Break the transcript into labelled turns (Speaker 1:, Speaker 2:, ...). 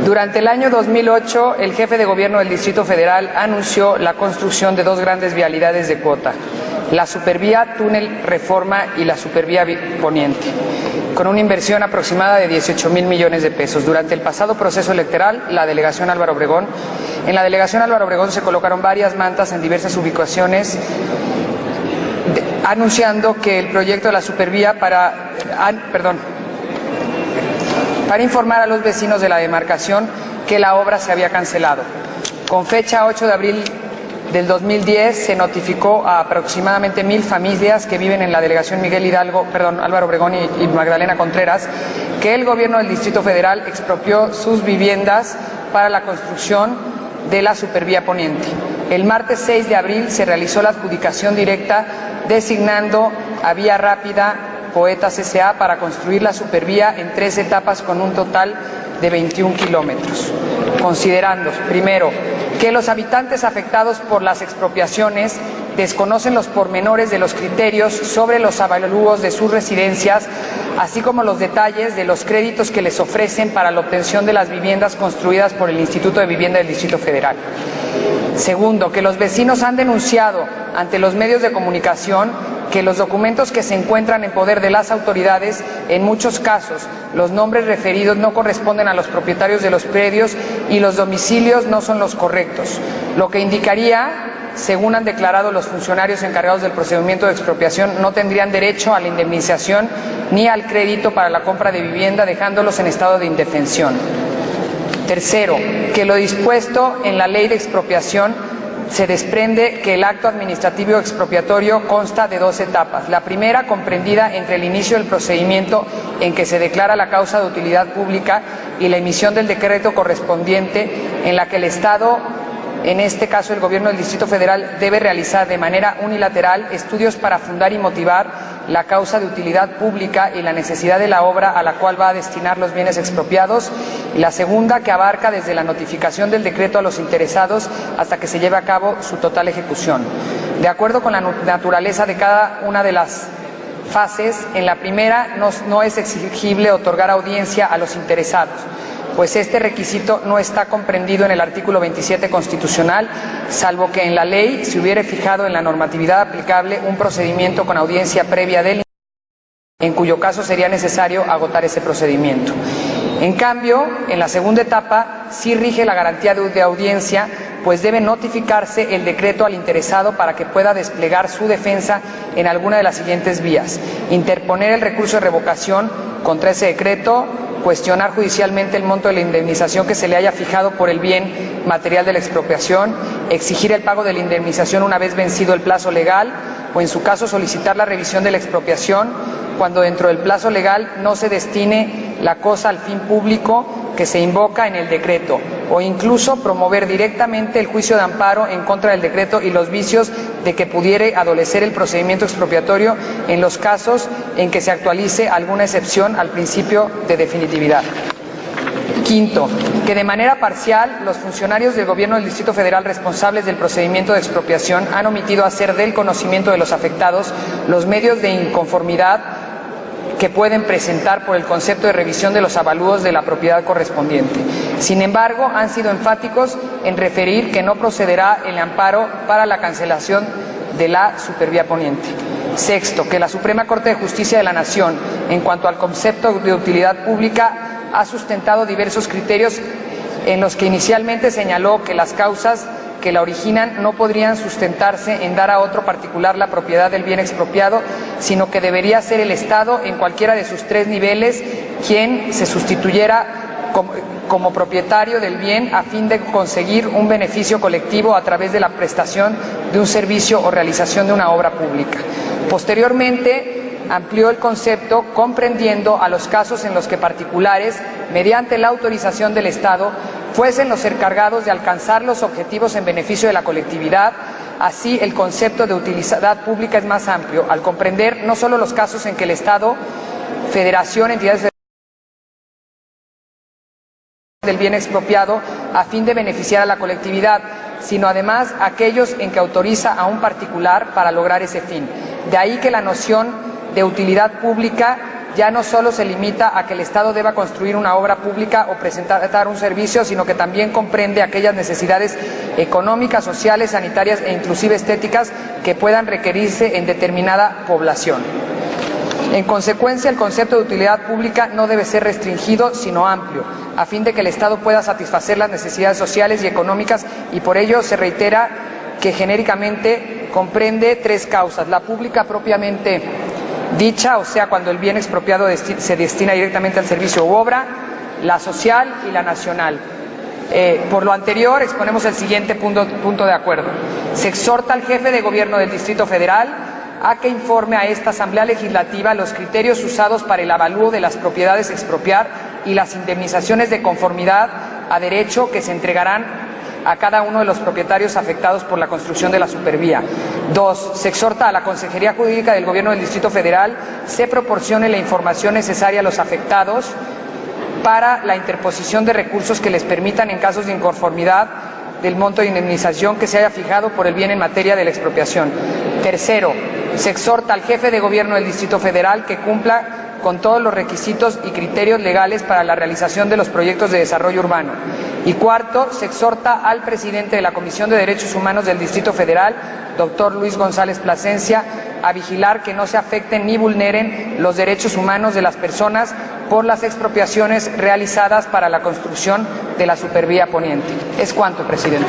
Speaker 1: Durante el año 2008, el jefe de gobierno del Distrito Federal anunció la construcción de dos grandes vialidades de cuota, la Supervía Túnel Reforma y la Supervía Poniente, con una inversión aproximada de 18,000 millones de pesos. Durante el pasado proceso electoral, en la delegación Álvaro Obregón se colocaron varias mantas en diversas ubicaciones, anunciando que el proyecto de la Supervía para informar a los vecinos de la demarcación que la obra se había cancelado. Con fecha 8 de abril del 2010 se notificó a aproximadamente 1,000 familias que viven en la delegación Álvaro Obregón y Magdalena Contreras que el gobierno del Distrito Federal expropió sus viviendas para la construcción de la Supervía Poniente. El martes 6 de abril se realizó la adjudicación directa designando a Vía Rápida Poetas S.A. para construir la supervía en 3 etapas con un total de 21 kilómetros. Considerando, primero, que los habitantes afectados por las expropiaciones desconocen los pormenores de los criterios sobre los avalúos de sus residencias, así como los detalles de los créditos que les ofrecen para la obtención de las viviendas construidas por el Instituto de Vivienda del Distrito Federal. Segundo, que los vecinos han denunciado ante los medios de comunicación que los documentos que se encuentran en poder de las autoridades, en muchos casos, los nombres referidos no corresponden a los propietarios de los predios y los domicilios no son los correctos, lo que indicaría, según han declarado los funcionarios encargados del procedimiento de expropiación, no tendrían derecho a la indemnización ni al crédito para la compra de vivienda, dejándolos en estado de indefensión. Tercero, que lo dispuesto en la ley de expropiación se desprende que el acto administrativo expropiatorio consta de 2 etapas. La primera, comprendida entre el inicio del procedimiento en que se declara la causa de utilidad pública y la emisión del decreto correspondiente, en la que el Estado, en este caso el Gobierno del Distrito Federal, debe realizar de manera unilateral estudios para fundar y motivar la causa de utilidad pública y la necesidad de la obra a la cual va a destinar los bienes expropiados. Y la segunda, que abarca desde la notificación del decreto a los interesados hasta que se lleve a cabo su total ejecución. De acuerdo con la naturaleza de cada una de las fases, en la primera no es exigible otorgar audiencia a los interesados, pues este requisito no está comprendido en el artículo 27 constitucional, salvo que en la ley se hubiere fijado en la normatividad aplicable un procedimiento con audiencia previa del en cuyo caso sería necesario agotar ese procedimiento. En cambio, en la segunda etapa sí rige la garantía de audiencia, pues debe notificarse el decreto al interesado para que pueda desplegar su defensa en alguna de las siguientes vías: interponer el recurso de revocación contra ese decreto, cuestionar judicialmente el monto de la indemnización que se le haya fijado por el bien material de la expropiación, exigir el pago de la indemnización una vez vencido el plazo legal, o en su caso solicitar la revisión de la expropiación cuando dentro del plazo legal no se destine la cosa al fin público que se invoca en el decreto, o incluso promover directamente el juicio de amparo en contra del decreto y los vicios de que pudiere adolecer el procedimiento expropiatorio en los casos en que se actualice alguna excepción al principio de definitividad. Quinto, que de manera parcial los funcionarios del Gobierno del Distrito Federal responsables del procedimiento de expropiación han omitido hacer del conocimiento de los afectados los medios de inconformidad que pueden presentar por el concepto de revisión de los avalúos de la propiedad correspondiente. Sin embargo, han sido enfáticos en referir que no procederá el amparo para la cancelación de la Supervía Poniente. Sexto, que la Suprema Corte de Justicia de la Nación, en cuanto al concepto de utilidad pública, ha sustentado diversos criterios en los que inicialmente señaló que las causas que la originan no podrían sustentarse en dar a otro particular la propiedad del bien expropiado, sino que debería ser el Estado en cualquiera de sus 3 niveles quien se sustituyera como propietario del bien a fin de conseguir un beneficio colectivo a través de la prestación de un servicio o realización de una obra pública. Posteriormente, amplió el concepto comprendiendo a los casos en los que particulares, mediante la autorización del Estado, fuesen los encargados de alcanzar los objetivos en beneficio de la colectividad. Así, el concepto de utilidad pública es más amplio, al comprender no solo los casos en que el Estado, Federación, entidades del bien expropiado a fin de beneficiar a la colectividad, sino además aquellos en que autoriza a un particular para lograr ese fin. De ahí que la noción de utilidad pública ya no solo se limita a que el Estado deba construir una obra pública o presentar un servicio, sino que también comprende aquellas necesidades económicas, sociales, sanitarias e inclusive estéticas que puedan requerirse en determinada población. En consecuencia, el concepto de utilidad pública no debe ser restringido, sino amplio, a fin de que el Estado pueda satisfacer las necesidades sociales y económicas, y por ello se reitera que genéricamente comprende tres causas: la pública propiamente dicha, o sea, cuando el bien expropiado se destina directamente al servicio u obra; la social y la nacional. Por lo anterior, exponemos el siguiente punto de acuerdo. Se exhorta al jefe de gobierno del Distrito Federal a que informe a esta Asamblea Legislativa los criterios usados para el avalúo de las propiedades a expropiar y las indemnizaciones de conformidad a derecho que se entregarán a cada uno de los propietarios afectados por la construcción de la supervía. 2. Se exhorta a la Consejería Jurídica del Gobierno del Distrito Federal se proporcione la información necesaria a los afectados para la interposición de recursos que les permitan, en casos de inconformidad del monto de indemnización que se haya fijado por el bien en materia de la expropiación. Tercero, se exhorta al jefe de gobierno del Distrito Federal que cumpla con todos los requisitos y criterios legales para la realización de los proyectos de desarrollo urbano. Y cuarto, se exhorta al presidente de la Comisión de Derechos Humanos del Distrito Federal, doctor Luis González Plasencia, a vigilar que no se afecten ni vulneren los derechos humanos de las personas por las expropiaciones realizadas para la construcción de la supervía poniente. Es cuanto, presidente.